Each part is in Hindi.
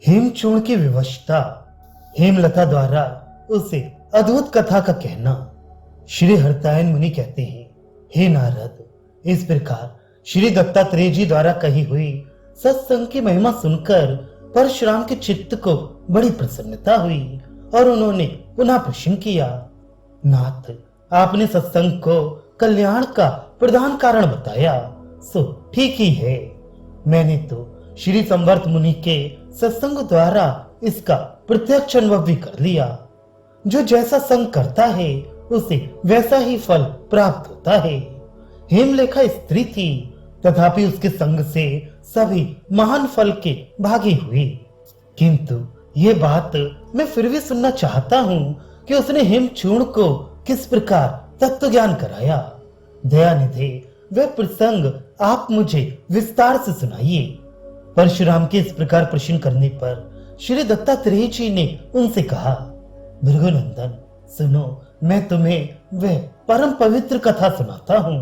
हेमचूर्ण की विवशता। हेमलता द्वारा उसे अद्भुत कथा का कहना। श्री हरतायन मुनि कहते हैं, हे नारद, इस प्रकार श्री दत्तात्रेय जी द्वारा कही हुई सत्संग की महिमा सुनकर परशुराम के चित्त को बड़ी प्रसन्नता हुई और उन्होंने पुनः प्रश्न किया, नाथ, आपने सत्संग को कल्याण का प्रधान कारण बताया, सो ठीक ही है। मैंने तो श्री संवर्त मुनि के सत्संग द्वारा इसका प्रत्यक्ष अनुभव भी कर लिया। जो जैसा संग करता है उसे वैसा ही फल प्राप्त होता है। हेमलेखा स्त्री थी, तथापि उसके संग से सभी महान फल के भागी हुई। किंतु ये बात मैं फिर भी सुनना चाहता हूँ कि उसने हेमचूर्ण को किस प्रकार तत्व ज्ञान कराया। दयानिधे, वह प्रसंग आप मुझे विस्तार से सुनाइए। परशुराम के इस प्रकार प्रश्न करने पर श्री दत्तात्रेय जी ने उनसे कहा, भृगुनंदन, सुनो, मैं तुम्हें वह परम पवित्र कथा सुनाता हूँ।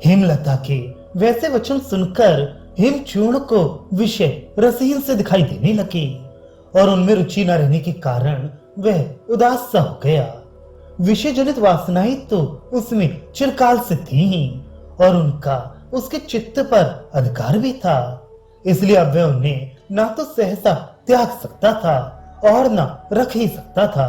हेमलता के वैसे वचन सुनकर हेमचूर्ण को विषय रसहीन से दिखाई देने लगे और उनमें रुचि न रहने के कारण वह उदास सा हो गया। विषय जनित वासनाएं तो उसमें चिरकाल से थी ही और उनका उसके चित्त पर अधिकार भी था, इसलिए अब वह उन्हें ना तो सहसा त्याग सकता था और ना रख ही सकता था।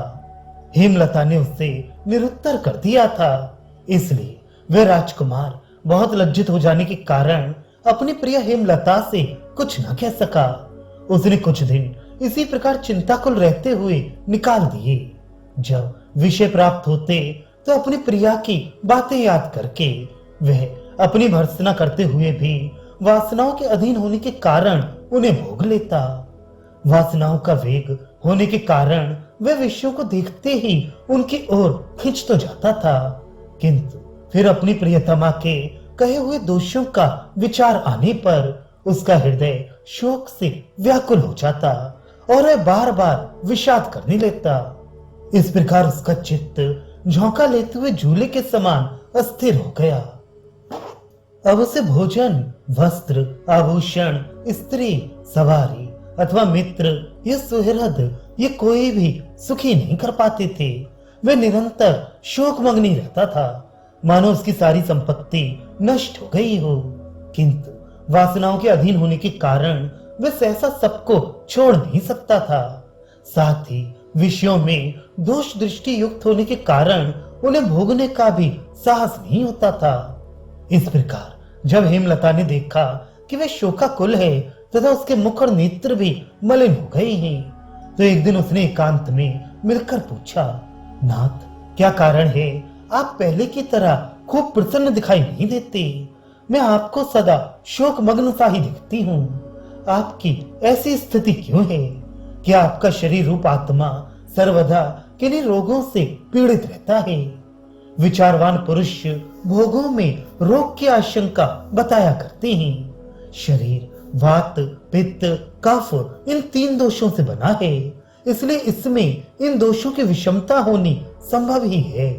हेमलता ने उसे निरुत्तर कर दिया था, इसलिए वह राजकुमार बहुत लज्जित हो जाने के कारण अपनी प्रिय हेमलता से कुछ न कह सका। उसने कुछ दिन इसी प्रकार चिंताकुल रहते हुए निकाल दिए। जब विषय प्राप्त होते तो अपनी प्रिया की बातें याद करके वह अपनी भर्त्सना करते हुए भी वासनाओं के अधीन होने के कारण उन्हें भोग लेता। वासनाओं का वेग होने के कारण वह विषयों को देखते ही उनकी ओर खिंच तो जाता था, किंतु फिर अपनी प्रियतमा के कहे हुए दोषों का विचार आने पर उसका हृदय शोक से व्याकुल हो जाता और वह बार बार विषाद करने लगता। इस प्रकार उसका चित्त झोंका लेते हुए झूले के समान अस्थिर हो गया। अब उसे भोजन, वस्त्र, आभूषण, स्त्री, सवारी अथवा मित्र या सुहृद ये कोई भी सुखी नहीं कर पाते थे। वह निरंतर शोकमग्न रहता था, मानो उसकी सारी संपत्ति नष्ट हो गई हो। किंतु वासनाओं के अधीन होने के कारण वह सहसा सबको छोड़ नहीं सकता था। साथ ही विषयों में दोष दृष्टि युक्त होने के कारण उन्हें भोगने का भी साहस नहीं होता था। इस प्रकार जब हेमलता ने देखा कि वह शोकाकुल है तथा उसके मुख और नेत्र भी मलिन हो गए हैं, तो एक दिन उसने एकांत में मिलकर पूछा, नाथ, क्या कारण है आप पहले की तरह खूब प्रसन्न दिखाई नहीं देते? मैं आपको सदा शोक मग्न सा ही दिखती हूँ। आपकी ऐसी स्थिति क्यों है? क्या आपका शरीर रूप आत्मा सर्वदा किन्हीं रोगों से पीड़ित रहता है? विचारवान पुरुष भोगों में रोग की आशंका बताया करते हैं। शरीर वात, पित्त, कफ इन 3 दोषों से बना है, इसलिए इसमें इन दोषों की विषमता होनी संभव ही है।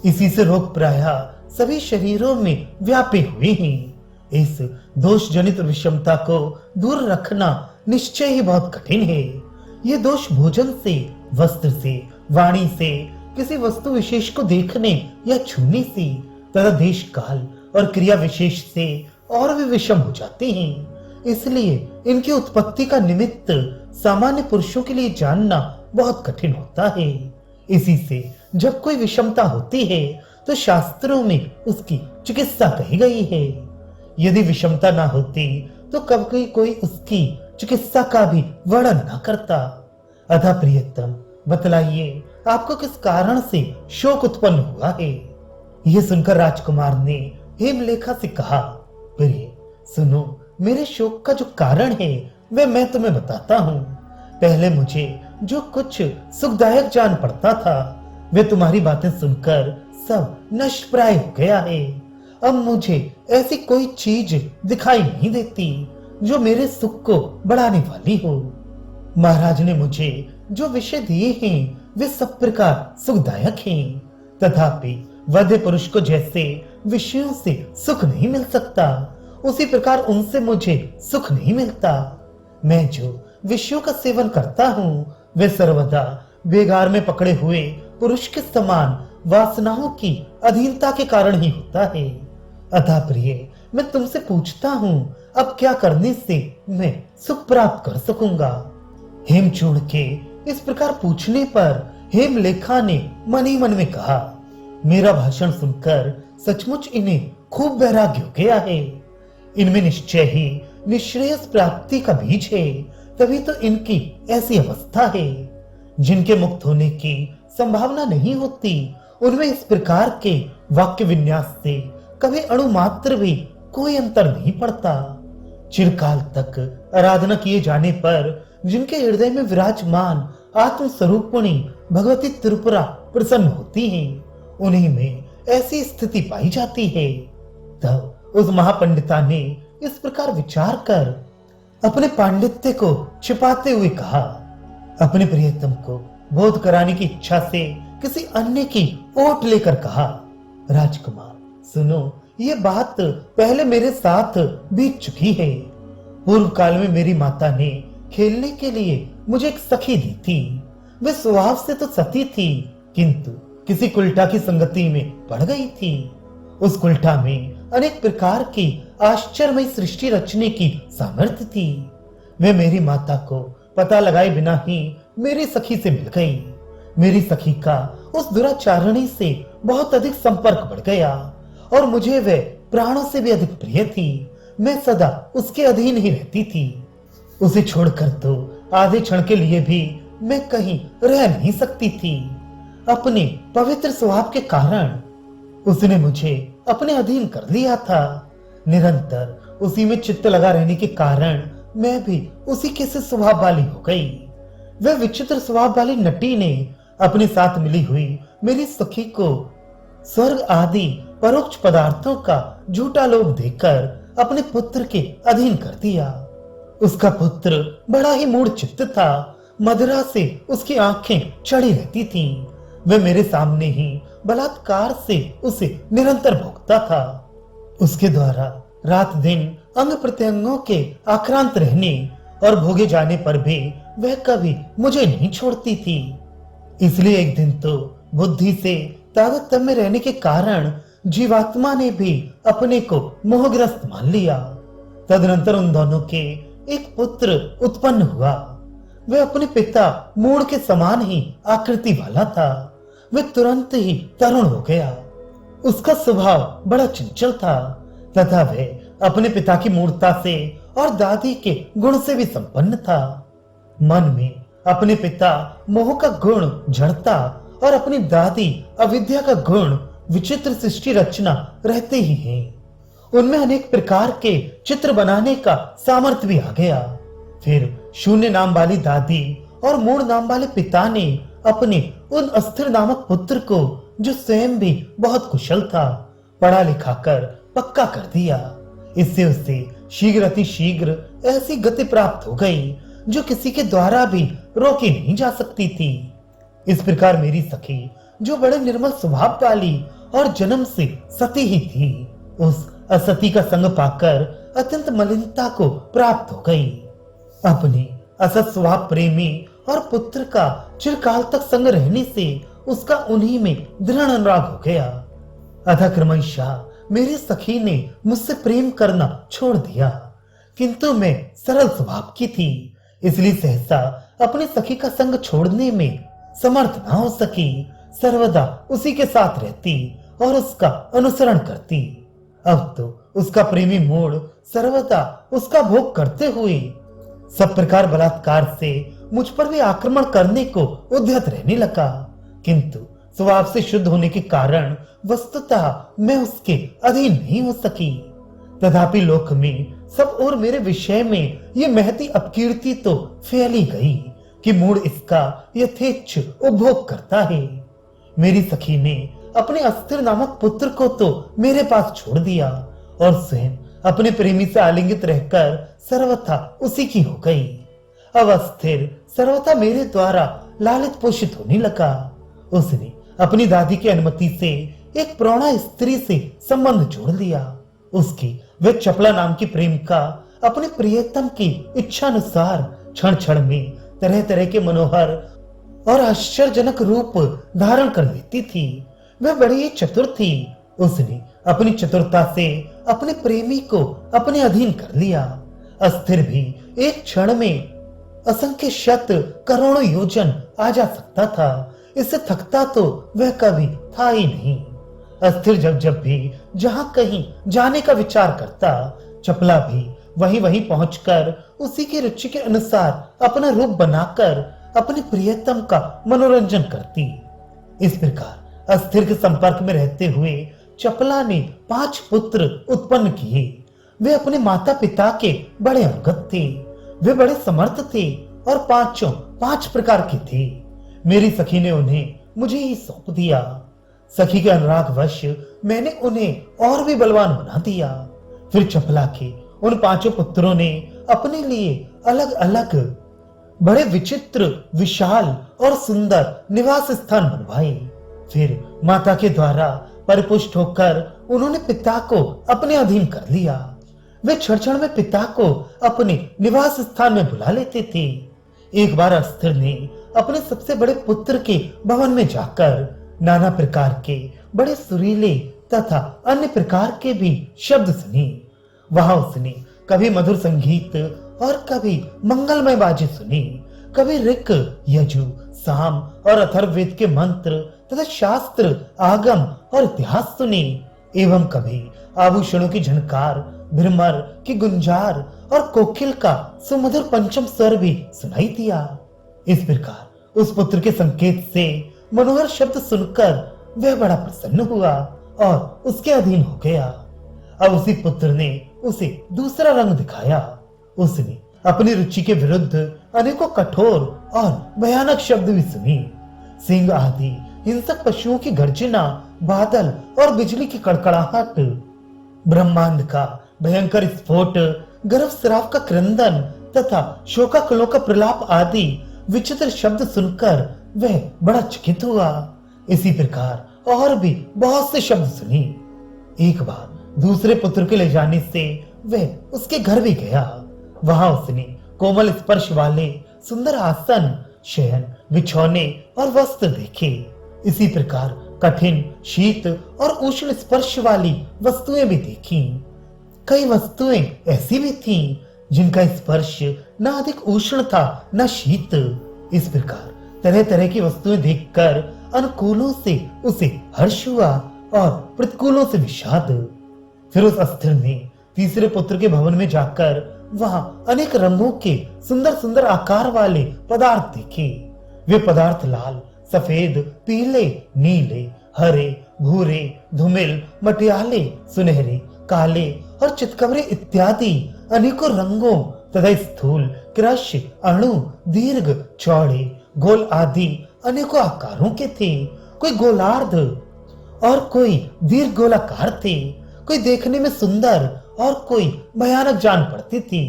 इसी से रोग प्रायः सभी शरीरों में व्यापे हुए हैं। इस दोष जनित विषमता को दूर रखना निश्चय ही बहुत कठिन है। ये दोष भोजन से, वस्त्र से, वाणी से, किसी वस्तु विशेष को देखने या छूने से तथा देश काल और क्रिया विशेष से और भी विषम हो जाते हैं। इसलिए इनकी उत्पत्ति का निमित्त सामान्य पुरुषों के लिए जानना बहुत कठिन होता है। इसी से जब कोई विषमता होती है तो शास्त्रों में उसकी चिकित्सा कही गई है। यदि विषमता ना होती तो कभी कोई उसकी चिकित्सा का भी वर्णन ना करता। अतः प्रियतम, बतलाइए आपको किस कारण से शोक उत्पन्न हुआ है? यह सुनकर राजकुमार ने हेमलेखा से कहा, प्रिय सुनो, मेरे शोक का जो कारण है वह मैं तुम्हें बताता हूँ। पहले मुझे जो कुछ सुखदायक जान पड़ता था वे तुम्हारी बातें सुनकर सब नष्ट प्राय हो गया है। अब मुझे ऐसी कोई चीज दिखाई नहीं देती जो मेरे सुख को बढ़ाने वाली हो। महाराज ने मुझे जो विषय दिए हैं वे सब प्रकार सुखदायक हैं, तथापि वध्य पुरुष को जैसे विषयों से सुख नहीं मिल सकता, उसी प्रकार उनसे मुझे सुख नहीं मिलता। मैं जो विषयों का सेवन करता हूँ वे सर्वदा बेगार में पकड़े हुए पुरुष के समान वासनाओं की अधीनता के कारण ही होता है। अतः प्रिय, मैं तुमसे पूछता हूँ, अब क्या करने से मैं सुख प्राप्त कर सकूंगा? हेमचूड़ के इस प्रकार पूछने पर हेमलेखा ने मन ही मन में कहा, मेरा भाषण सुनकर सचमुच इन्हें खूब वैराग्य हो गया है। इनमें निश्चय ही निश्रेयस प्राप्ति का बीज है, तभी तो इनकी ऐसी अवस्था है। जिनके मुक्त होने की संभावना नहीं होती, उनमें इस प्रकार के वाक्य विन्यास से कभी अणु मात्र भी कोई अंतर नहीं पड़ता। चिरकाल तक आराधना किए जाने पर जिनके हृदय में विराजमान आत्म स्वरूपिणी भगवती त्रिपुरा प्रसन्न होती हैं, उन्हीं में ऐसी स्थिति पाई जाती है। तब उस महापंडिता ने इस प्रकार विचार कर अपने पांडित्य को छिपाते हुए कहा, अपने प्रियतम को बोध कराने की इच्छा से किसी अन्य की ओट लेकर कहा, राजकुमार सुनो, ये बात पहले मेरे साथ बीत चुकी है। पूर्व काल में मेरी माता ने खेलने के लिए मुझे एक सखी दी थी। वे स्वभाव से तो सती थी, किंतु किसी कुल्ठा की संगति में पड़ गई थी। उस कुल्ठा में अनेक प्रकार की आश्चर्यमय सृष्टि रचने की सामर्थ्य थी। वे मेरी माता को पता लगाए बिना ही मेरी सखी से मिल गई। मेरी सखी का उस दुराचारणी से बहुत अधिक संपर्क बढ़ गया और मुझे वह प्राणों से भी अधिक प्रिय थी। मैं सदा उसके अधीन ही रहती थी। उसे छोड़कर तो आधे क्षण के लिए भी मैं कहीं रह नहीं सकती थी। अपने पवित्र स्वभाव के कारण उसने मुझे अपने अधीन कर लिया था। निरंतर उसी में चित्त लगा रहने के कारण मैं भी उसी के से स्वभाव वाली हो गई। वह विचित्र स्वभाव वाली नटी ने अपने साथ मिली हुई मेरी सखी को स्वर्ग आदि परोक्ष पदार्थों का झूठा लोभ देकर अपने पुत्र के अधीन कर दिया। उसका पुत्र बड़ा ही मूढ़ चित्त था। मदिरा से उसकी आंखें चढ़ी रहती थीं। वह मेरे सामने ही बलात्कार से उसे निरंतर भोगता था। उसके द्वारा रात दिन अंग प्रत्यंगों के आक्रांत रहने और भोगे जाने पर भी वह कभी मुझे नहीं छोड़ती थी। इसलिए एक दिन तो बुद्धि से तादात्म्य में रहने के कारण जीवात्मा ने भी अपने को मोहग्रस्त मान लिया। तदनंतर उन दोनों के एक पुत्र उत्पन्न हुआ। वह अपने पिता मूढ़ के समान ही आकृति वाला था। वह तुरंत ही तरुण हो गया। उसका स्वभाव बड़ा चंचल था तथा वह अपने पिता की मूर्ता से और दादी के गुण से भी संपन्न था। मन में अपने पिता मोह का गुण जड़ता और अपनी दादी अविद्या का गुण विचित्र सृष्टि रचना रहते ही हैं। उनमें अनेक प्रकार के चित्र बनाने का सामर्थ्य भी आ गया। फिर शून्य नाम वाली दादी और मूढ़ नाम वाले पिता ने अपने उन अस्थिर नामक पुत्र को, जो स्वयं भी बहुत कुशल था, पढ़ा लिखा कर पक्का कर दिया। इससे उसे शीघ्र अति शीघ्र ऐसी गति प्राप्त हो गई जो किसी के द्वारा भी रोकी नहीं जा सकती थी। इस प्रकार मेरी सखी, जो बड़े निर्मल स्वभाव वाली और जन्म से सती ही थी, उस असती का संग पाकर अत्यंत मलिनता को प्राप्त हो गई। अपने असत स्वभाव प्रेमी और पुत्र का चिरकाल तक संग रहने से उसका उन्हीं में दृढ़ अनुराग हो गया। अतः क्रमशः मेरी सखी ने मुझसे प्रेम करना छोड़ दिया, किंतु मैं सरल स्वभाव की थी, इसलिए सहसा अपनी सखी का संग छोड़ने में समर्थ न हो सकी। सर्वदा उसी के साथ रहती और उसका अनुसरण करती। अब तो उसका प्रेमी मूड सर्वदा उसका भोग करते हुए सब प्रकार बलात्कार से मुझ पर भी आक्रमण करने को उद्यत रहने लगा, किंतु स्वभाव से शुद्ध होने के कारण वस्तुतः मैं उसके अधीन नहीं हो सकी। तथापि लोक में सब और मेरे विषय में ये महती अपकीर्ति तो फैली गई कि मूड इसका यथेच्छ उपभोग करता है। मेरी सखी ने अपने अस्थिर नामक पुत्र को तो मेरे पास छोड़ दिया और स्वयं अपने प्रेमी से आलिंगित रहकर सर्वथा उसी की हो गई। अब अस्थिर सर्वथा मेरे द्वारा लालित पोषित होने लगा। उसने अपनी दादी की अनुमति से एक प्रौढ़ा स्त्री से संबंध जोड़ लिया। उसकी वह चपला नाम की प्रेमिका अपने प्रियतम की इच्छा अनुसार क्षण क्षण में तरह तरह के मनोहर और आश्चर्यजनक रूप धारण कर लेती थी। वह बड़ी ही चतुर थी। उसने अपनी चतुरता से अपने प्रेमी को अपने अधीन कर लिया। अस्थिर भी एक क्षण में असंख्य शत करोड़ों योजन आ जा सकता था। इससे थकता तो वह कभी था ही नहीं। अस्थिर जब जब भी जहां कहीं जाने का विचार करता, चपला भी वहीं वहीं पहुंचकर उसी की रुचि के अनुसार अपना रूप बनाकर अपने प्रियतम का मनोरंजन करती। इस प्रकार अस्थिर के संपर्क में रहते हुए चपला ने 5 पुत्र उत्पन्न किए। वे अपने माता पिता के बड़े अनुगत थे। वे बड़े समर्थ थे और पांचों 5 प्रकार के थे। मेरी सखी ने उन्हें मुझे ही सौंप दिया। सखी के अनुरागवश मैंने उन्हें और भी बलवान बना दिया। फिर चपला के उन 5 पुत्रों ने अपने लिए अलग अलग बड़े विचित्र, विशाल और सुंदर निवास स्थान बनवाए। फिर माता के द्वारा परिपुष्ट होकर उन्होंने पिता को अपने अधीन कर लिया। वे क्षण क्षण में पिता को अपने निवास स्थान में बुला लेते थे। एक बार अस्थिर ने अपने सबसे बड़े पुत्र के भवन में जाकर नाना प्रकार के बड़े सुरीले तथा अन्य प्रकार के भी शब्द सुने। वहां उसने कभी मधुर संगीत और कभी मंगलमय बाजे सुनी। कभी ऋक, यजु, साम और अथर्ववेद के मंत्र तथा शास्त्र, आगम और इतिहास सुने। एवं कभी आभूषणों की झनकार, भ्रमर की गुंजार और कोकिल का सुमधुर पंचम स्वर भी सुनाई दिया। इस प्रकार उस पुत्र के संकेत से मनोहर शब्द सुनकर वह बड़ा प्रसन्न हुआ और उसके अधीन हो गया। अब उसी पुत्र ने उसे दूसरा रंग दिखाया। उसने अपनी रुचि के विरुद्ध अनेकों कठोर और भयानक शब्द भी सुनी। सिंह आदि हिंसक पशुओं की गर्जना, बादल और बिजली की कड़कड़ाहट, ब्रह्मांड का भयंकर स्फोट, गर्भ स्राव का क्रंदन तथा शोकाकुलों का प्रलाप आदि विचित्र शब्द सुनकर वह बड़ा चकित हुआ। इसी प्रकार और भी बहुत से शब्द सुनी। एक बार दूसरे पुत्र के ले जाने से वह उसके घर भी गया। वहां उसने कोमल स्पर्श वाले सुंदर आसन, शयन, बिछौने और वस्त्र देखे। इसी प्रकार कठिन, शीत और उष्ण स्पर्श वाली वस्तुएं भी देखी। कई वस्तुएं ऐसी भी थीं जिनका स्पर्श न अधिक उष्ण था न शीत। इस प्रकार तरह तरह की वस्तुएं देखकर अनुकूलों से उसे हर्ष हुआ और प्रतिकूलों से विषाद। फिर उस अस्थिर ने तीसरे पुत्र के भवन में जाकर वहां अनेक रंगों के सुंदर सुंदर आकार वाले पदार्थ देखे। वे पदार्थ लाल, सफेद, पीले, नीले, हरे, भूरे, धूमिल, मटियाले, सुनहरे, काले और चितकबरे इत्यादि अनेकों रंगों तथा स्थूल, कृष्ण, अणु, दीर्घ, चौड़े, गोल आदि अनेकों आकारों के थे। कोई गोलार्ध और कोई दीर्घ गोलाकार थे। कोई देखने में सुंदर और कोई भयानक जान पड़ती थी।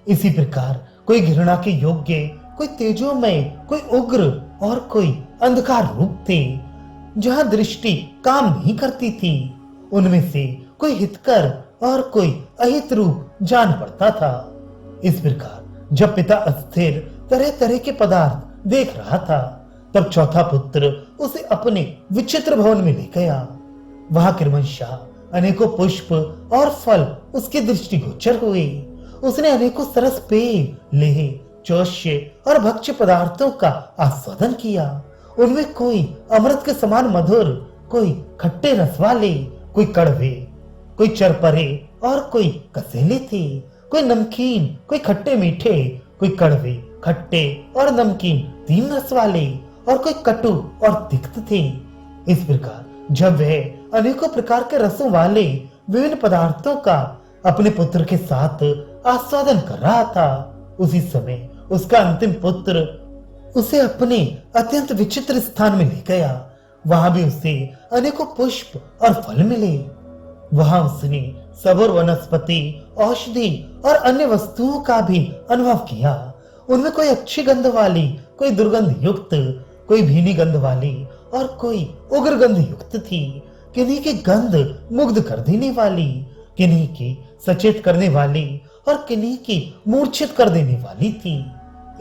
इसी प्रकार कोई घृणा के योग्य, कोई तेजोमय, कोई उग्र और कोई अंधकार रूप थे। जहां दृष्टि काम नहीं करती थी उनमें से कोई हितकर और कोई अहित रूप जान पड़ता था। इस प्रकार जब पिता अस्थिर तरह तरह के पदार्थ देख रहा था, तब चौथा पुत्र उसे अपने विचित्र भवन में ले गया। वहां क्रमशः अनेकों पुष्प और फल उसके दृष्टिगोचर हुए। उसने अनेकों सरस पेय, लेह, चौष्य और भक्ष्य पदार्थों का आस्वादन किया। उनमें कोई अमृत के समान मधुर, कोई खट्टे रस वाले, कोई कड़वे, कोई चरपरे और कोई कसेले थे। कोई नमकीन, कोई खट्टे मीठे, कोई कड़वे, खट्टे और नमकीन 3 रस वाले और कोई कटु और तिक्त थे। इस प्रकार जब वह अनेकों प्रकार के रसों वाले विभिन्न पदार्थों का अपने पुत्र के साथ आस्वादन कर रहा था, उसी समय उसका अंतिम पुत्र उसे अपने अत्यंत विचित्र स्थान में ले गया। वहां भी उसे अनेकों पुष्प और फल मिले। वहां उसने सबुर वनस्पति, औषधि और अन्य वस्तुओं का भी अनुभव किया। उनमें कोई अच्छी गंध वाली, कोई दुर्गंध युक्त, कोई भीनी गंध वाली और कोई उग्र गंध युक्त थी। किन्हीं की गंध मुग्ध कर देने वाली, किन्हीं की सचेत करने वाली और किन्हीं की मूर्छित कर देने वाली थी।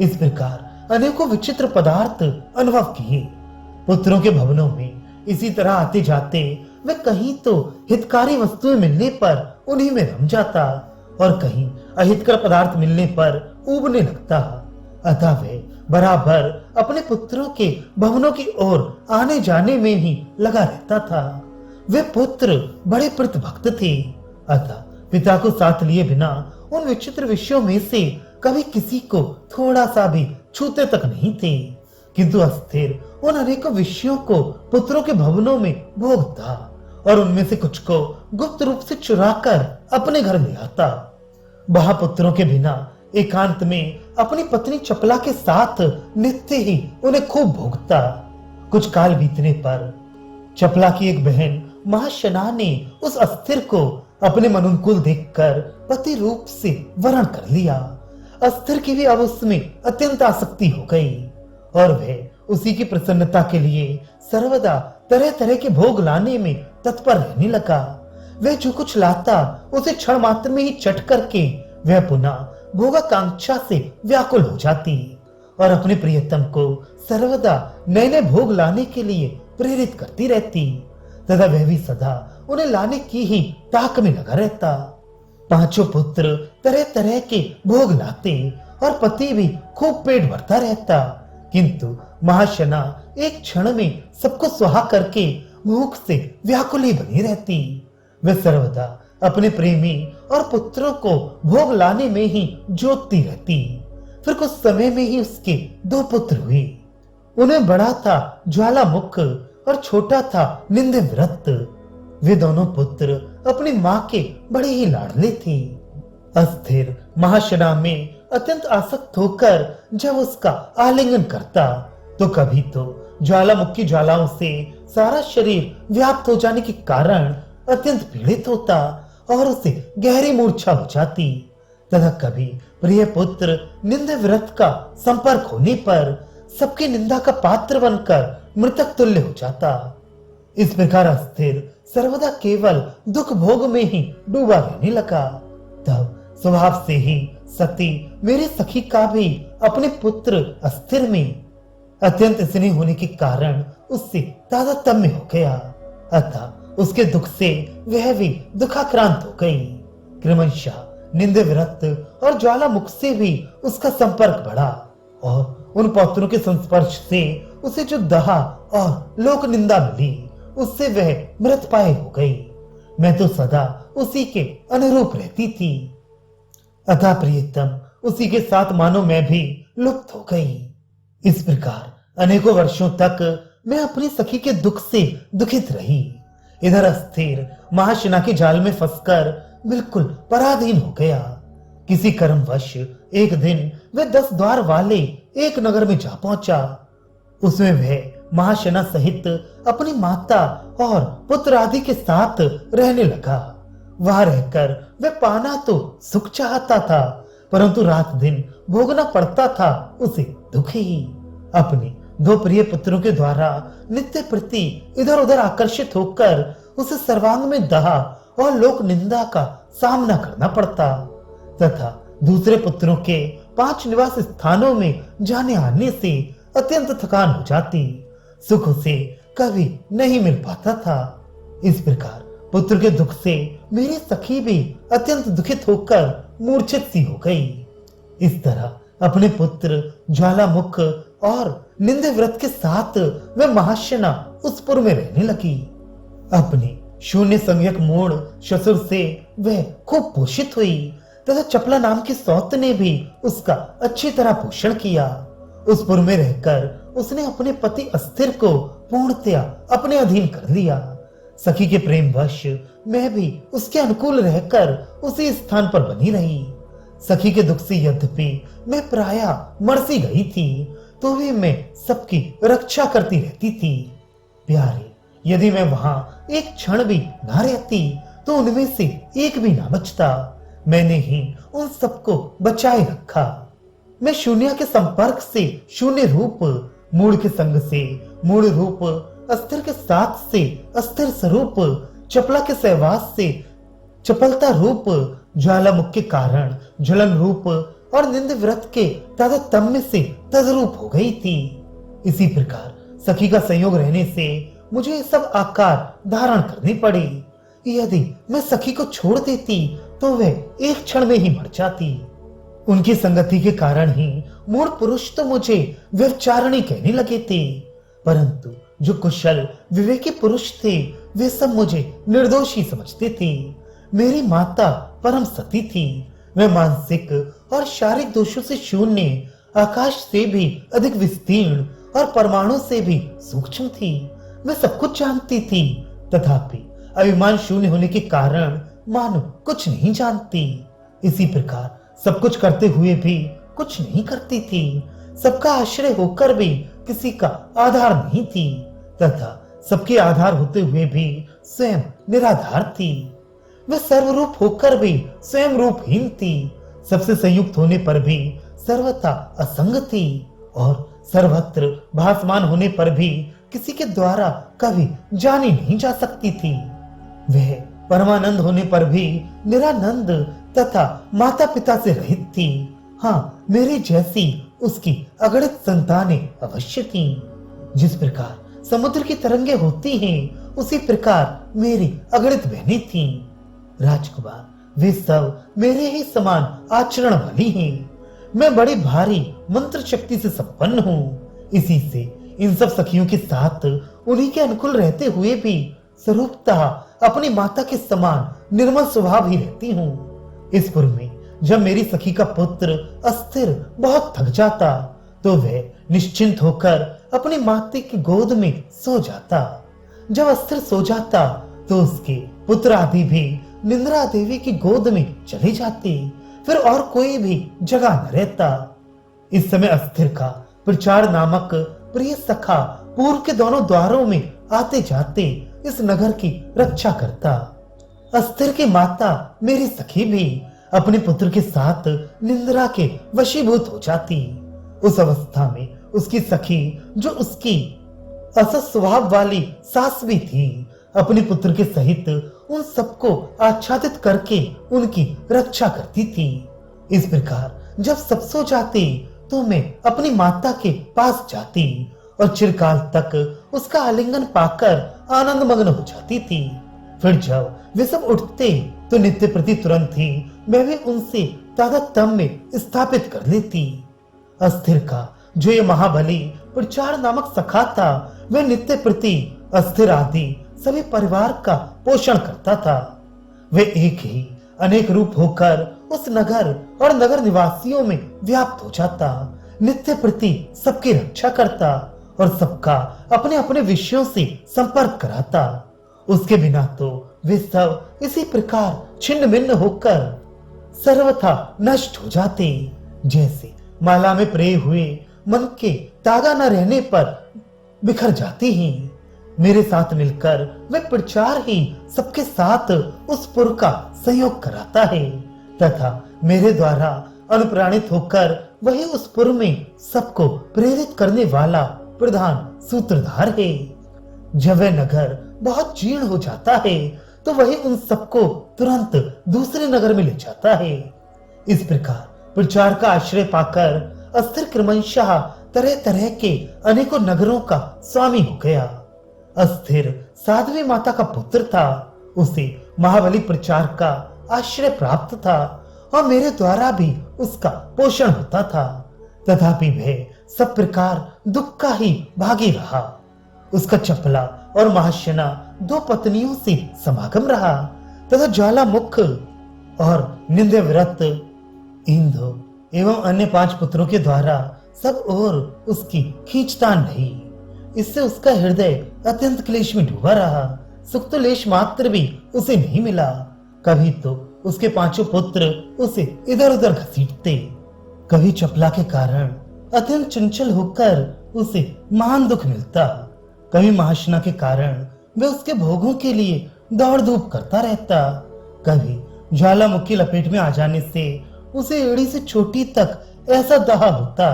इस प्रकार अनेकों विचित्र पदार्थ अनुभव किए। पुत्रों के भवनों में इसी तरह आते जाते वे कहीं तो हितकारी वस्तुएं मिलने पर उन्हीं में रम जाता और कहीं अहितकर पदार्थ मिलने पर ऊबने लगता। अतः वे बराबर अपने पुत्रों के भवनों की ओर आने जाने में ही लगा रहता था। वे पुत्र बड़े प्रतिभक्त थे, अतः पिता को साथ लिए बिना उन विचित्र विषयों में से कभी किसी को थोड़ा सा भी छूते तक नहीं थे, किंतु अस्थिर उन अनेकों विषयों को पुत्रों के भवनों में भोगता और उनमें से कुछ को गुप्त रूप से चुराकर अपने घर ले आता। महापुत्रों के बिना एकांत में अपनी पत्नी चपला के साथ नित्य ही उन्हें खूब भोगता। कुछ काल बीतने पर चपला की एक बहन महाशना ने उस अस्थिर को अपने मनोनुकूल देखकर पति रूप से वरण कर लिया। अस्थिर की भी अब उसमें अत्यंत आसक्ति हो गई और वह उसी की प्रसन्नता के लिए सर्वदा तरह तरह के भोग लाने में तत्पर रहने लगा। वह जो कुछ लाता उसे क्षण मात्र में ही चट करके वह पुनः भोगाकांक्षा से व्याकुल हो जाती और अपने प्रियतम को सर्वदा नए नए भोग लाने के लिए प्रेरित करती रहती तथा वह भी सदा उन्हें लाने की ही ताक में लगा रहता। पांचों पुत्र तरह तरह के भोग लाते और पति भी खूब पेट भरता रहता, किंतु महाशना एक क्षण में सबको सुहा करके भूख से व्याकुल ही बनी रहती। वह सर्वदा अपने प्रेमी और पुत्रों को भोग लाने में ही जोतती रहती। फिर कुछ समय में ही उसके दो पुत्र हुए। उन्हें बड़ा था ज्वालामुख और छोटा था निंदव्रत। वे दोनों पुत्र अपनी मां के बड़े ही लाडले थे। अस्थिर महाशना में अत्यंत आसक्त होकर जब उसका आलिंगन करता तो कभी तो ज्वालामुख की ज्वालाओं से सारा शरीर व्याप्त हो जाने के कारण अत्यंत पीड़ित होता और उसे गहरी मूर्छा हो जाती तथा कभी प्रिय पुत्र निंदव्रत का संपर्क होने पर सबकी निंदा का पात्र बनकर मृतक तुल्य हो जाता। इस प्रकार अस्थिर सर्वदा केवल दुख भोग में ही डूबा रहने लगा। तब स्वभाव से ही सती मेरी सखी का भी अपने पुत्र अस्थिर में अत्यंत स्नेह होने के कारण उससे तादात्म्य हो गया, अतः उसके दुख से वह भी दुखाक्रांत हो गई। क्रमशः निंदव्रत और ज्वालामुख से भी उसका संपर्क बढ़ा और उन पौत्रों के संस्पर्श से उसे जो दहा और लोक निंदा मिली उससे वह मृतपाय हो गई। मैं तो सदा उसी के अनुरूप रहती थी, अतः प्रियतम उसी के साथ मानो मैं भी लुप्त हो गई। इस प्रकार अनेकों वर्षों तक मैं अपनी सखी के दुख से दुखित रही। इधर अस्थिर महाशना के जाल में फंसकर बिल्कुल पराधीन हो गया। किसी कर्मवश एक दिन वह 10 द्वार वाले एक नगर में जा पहुंचा। उसमें वह महाशना सहित अपनी माता और पुत्र आदि के साथ रहने लगा। वहां रहकर वह पाना तो सुख चाहता था, परंतु रात दिन भोगना पड़ता था उसे दुख ही। अपने 2 प्रिय पुत्रों के द्वारा नित्य प्रति इधर उधर आकर्षित होकर उसे सर्वांग में दहा और लोक निंदा का सामना करना पड़ता तथा दूसरे पुत्रों के 5 निवास स्थानों में जाने आने से अत्यंत थकान हो जाती। सुख उसे कभी नहीं मिल पाता था। इस प्रकार पुत्र के दुख से मेरी सखी भी अत्यंत दुखित होकर मूर्छित सी हो गई। इस तरह अपने पुत्र ज्वालामुख और निंदव्रत के साथ वह महाशना उस पुर में रहने लगी। अपने शून्य सम्यक मूढ़ ससुर से वह खूब पोषित हुई तथा चपला नाम की सौत ने भी उसका अच्छी तरह पोषण किया। उस पुर में रहकर उसने अपने पति अस्थिर को पूर्णतया अपने अधीन कर लिया। सखी के प्रेमवश मैं भी उसके अनुकूल रहकर उसी स्थान पर बनी रही। सखी के दुख से यद्यपि मैं प्रायः मर सी गई थी तो भी मैं सबकी रक्षा करती रहती थी। प्यारे, यदि मैं वहां एक क्षण भी ना रहती तो उनमें से एक भी ना बचता। मैंने ही उन सबको बचाए रखा। मैं शून्य के संपर्क से शून्य रूप, मूड के संग से मूड रूप, अस्थिर के साथ से अस्थिर स्वरूप, चपला के सहवास से चपलता रूप, ज्वालामुख के कारण ज्वलन रूप और निंद व्रत के तारतम्य से तद्रूप हो गई थी। इसी प्रकार सखी का संयोग रहने से मुझे ये सब आकार धारण करने पड़े। यदि मैं सखी को छोड़ देती तो वह एक क्षण में ही मर जाती। उनकी संगति के कारण ही मूल पुरुष तो मुझे व्यभिचारिणी कहने लगे थे, परंतु जो कुशल विवेकी पुरुष थे वे सब मुझे निर्दोष ही समझते थे। मेरी माता परम सती थी। वह मानसिक और शारीरिक दोषों से शून्य, आकाश से भी अधिक विस्तीर्ण और परमाणु से भी सूक्ष्म थी। मैं सब कुछ जानती थी, तथापि अभिमान शून्य होने के कारण मानो कुछ नहीं जानती। इसी प्रकार सब कुछ करते हुए भी कुछ नहीं करती थी। सबका आश्रय होकर भी किसी का आधार नहीं थी, तथा सबके आधार होते हुए भी स्वयं निराधार थी। वह सर्वरूप होकर भी स्वयं रूपहीन थी। सबसे संयुक्त होने पर भी सर्वथा असंग थी, और सर्वत्र भासमान होने पर भी किसी के द्वारा कभी जानी नहीं जा सकती थी। वह परमानंद होने पर भी निरानंद तथा माता पिता से रहित थी। हाँ, मेरी जैसी उसकी अगणित संतानें अवश्य थीं। जिस प्रकार समुद्र की तरंगे होती हैं, उसी प्रकार मेरी अगणित बहनें थीं। राजकुमार, वे सब मेरे ही समान आचरण वाली हैं। मैं बड़ी भारी मंत्र शक्ति से संपन्न हूँ। इसी से इन सब सखियों के साथ उन्हीं के अनुकूल रहते हुए भी स्वरूपतः अपनी माता के समान निर्मल स्वभाव ही रहती हूँ। इस पूर्व में जब मेरी सखी का पुत्र अस्थिर बहुत थक जाता तो वह निश्चिंत होकर अपनी माता की गोद में सो जाता। जब अस्थिर सो जाता तो उसके पुत्र आदि भी निंद्रा देवी की गोद में चले जाते, फिर और कोई भी जगह न रहता। इस समय अस्थिर का प्रचार नामक प्रिय सखा पूर्व के दोनों द्वारों में आते जाते इस नगर की रक्षा करता। अस्थिर की माता मेरी सखी भी अपने पुत्र के साथ निंद्रा के वशीभूत हो जाती। उस अवस्था में उसकी सखी, जो उसकी असत स्वभाव वाली सास भी थी, अपने पुत्र के सहित उन सबको आच्छादित करके उनकी रक्षा करती थी। इस प्रकार जब सब सो जाते तो मैं अपनी माता के पास जाती और चिरकाल तक उसका आलिंगन पाकर आनंद मग्न हो जाती थी। फिर जब वे सब उठते तो नित्य प्रति तुरंत ही मैं भी उनसे तादात्म्य स्थापित कर लेती। अस्थिर का जो ये महाबली प्रचार नामक सखा था, वह नित्य प्रति अस्थिर आदि सभी परिवार का पोषण करता था। वे एक ही अनेक रूप होकर उस नगर और नगर निवासियों में व्याप्त हो जाता, नित्य प्रति सबकी रक्षा करता और सबका अपने अपने विषयों से संपर्क कराता। उसके बिना तो वे सब इसी प्रकार छिन्न भिन्न होकर सर्वथा नष्ट हो जाते, जैसे माला में प्रेय हुए मन के तागा न रहने पर बिखर जाती हैं। मेरे साथ मिलकर वे प्रचार ही सबके साथ उस पुर का सहयोग कराता है, तथा मेरे द्वारा अनुप्राणित होकर वही उस पुर में सबको प्रेरित करने वाला प्रधान सूत्रधार है। जब वह नगर बहुत जीर्ण हो जाता है तो वही उन सबको तुरंत दूसरे नगर में ले जाता है। इस प्रकार प्रचार का आश्रय पाकर अस्थिर क्रमशः तरह तरह के अनेकों नगरों का स्वामी हो गया। अस्थिर साध्वी माता का पुत्र था। उसे महाबली प्रचार का आश्रय प्राप्त था और मेरे द्वारा भी उसका पोषण होता था, तथापि वह सब प्रकार दुख का ही भागी रहा। उसका चपला और महाशना दो पत्नियों से समागम रहा, तथा ज्वालामुख और निंद्यव्रत, इंद्र एवं अन्य 5 पुत्रों के द्वारा सब ओर उसकी खींचतान रही। इससे उसका हृदय अत्यंत क्लेश में डूबा रहा। सुख तो लेश मात्र भी उसे नहीं मिला। कभी तो उसके 5 पुत्र उसे इधर उधर घसीटते, कभी चपला के कारण अत्यंत चंचल होकर उसे महान दुख मिलता, कभी महाशना के कारण वह उसके भोगों के लिए दौड़ धूप करता रहता, कभी ज्वालामुखी लपेट में आ जाने से उसे एड़ी से चोटी तक ऐसा दहा होता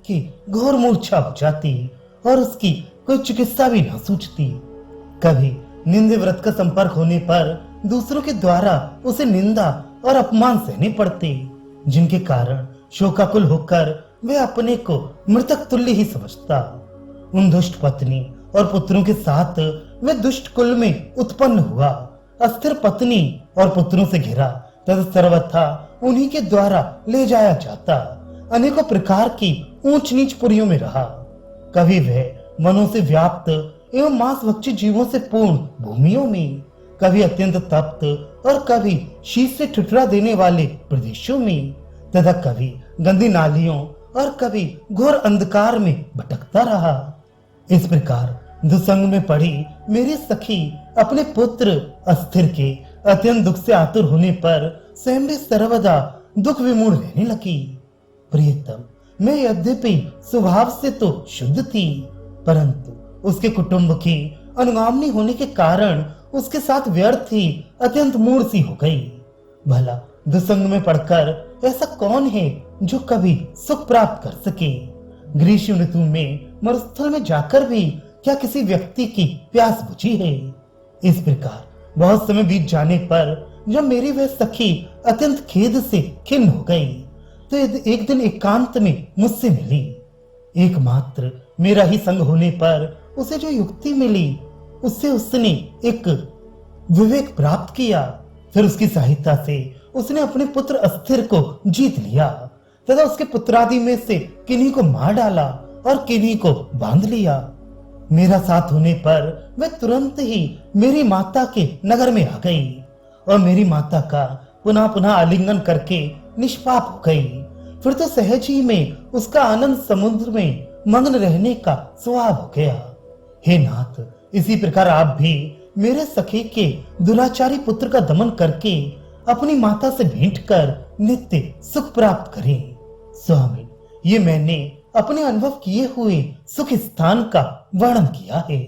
कि घोर मूर्छा हो जाती और उसकी कोई चिकित्सा भी न सूझती। कभी निंद व्रत का संपर्क होने पर दूसरों के द्वारा उसे निंदा और अपमान सहने पड़ते, जिनके कारण शोकाकुल होकर वह अपने को मृतक तुल्य ही समझता। उन दुष्ट पत्नी और पुत्रों के साथ वह दुष्ट कुल में उत्पन्न हुआ, अस्थिर पत्नी और पुत्रों से घिरा तथा सर्वथा उन्हीं के द्वारा ले जाया जाता। अनेकों प्रकार की ऊंच नीच पुरियों में रहा। कभी वह वनों से व्याप्त एवं मांसभक्षी जीवों से पूर्ण भूमियों में, कभी अत्यंत तप्त और कभी शीत से ठुठरा देने वाले प्रदेशों में, तथा कभी गंदी नालियों और कभी घोर अंधकार में भटकता रहा। इस प्रकार दुसंग में पड़ी मेरी सखी अपने पुत्र अस्थिर के अत्यंत दुख से आतुर होने पर स्वयं भी सर्वदा दुख विमूढ़ रहने लगी। प्रियतम, मैं यद्यपि स्वभाव से तो शुद्ध थी, परंतु उसके कुटुंब की अनुगामिनी होने के कारण उसके साथ व्यर्थ ही अत्यंत मूढ़ सी हो गई। भला दुसंग में पड़कर ऐसा कौन है जो कभी सुख प्राप्त कर सके? ग्रीष्म ऋतु में मरुस्थल में जाकर भी क्या किसी व्यक्ति की प्यास बुझी है? इस प्रकार बहुत समय बीत जाने पर जब मेरी वह सखी अत्यंत खेद से खिन्न हो गई, तो एक दिन एकांत में मुझसे मिली। एकमात्र मेरा ही संग होने पर उसे जो युक्ति मिली, उससे उसने एक विवेक प्राप्त किया। फिर उसकी सहायता से उसने अपने पुत्र अस्थिर को जीत लिया तथा उसके पुत्रादि में से किन्हीं को मार डाला और किन्हीं को बांध लिया। मेरा साथ होने पर वह तुरंत ही मेरी माता के नगर में आ गई और मेरी माता का पुनः पुनः आलिंगन करके निष्पाप हो गई। फिर तो सहज ही में उसका आनंद समुद्र में मग्न रहने का स्वभाव हो गया। हे नाथ, इसी प्रकार आप भी मेरे सखी के दुराचारी पुत्र का दमन करके अपनी माता से भेंट कर नित्य सुख प्राप्त करें। स्वामी, ये मैंने अपने अनुभव किए हुए सुख स्थान का वर्णन किया है।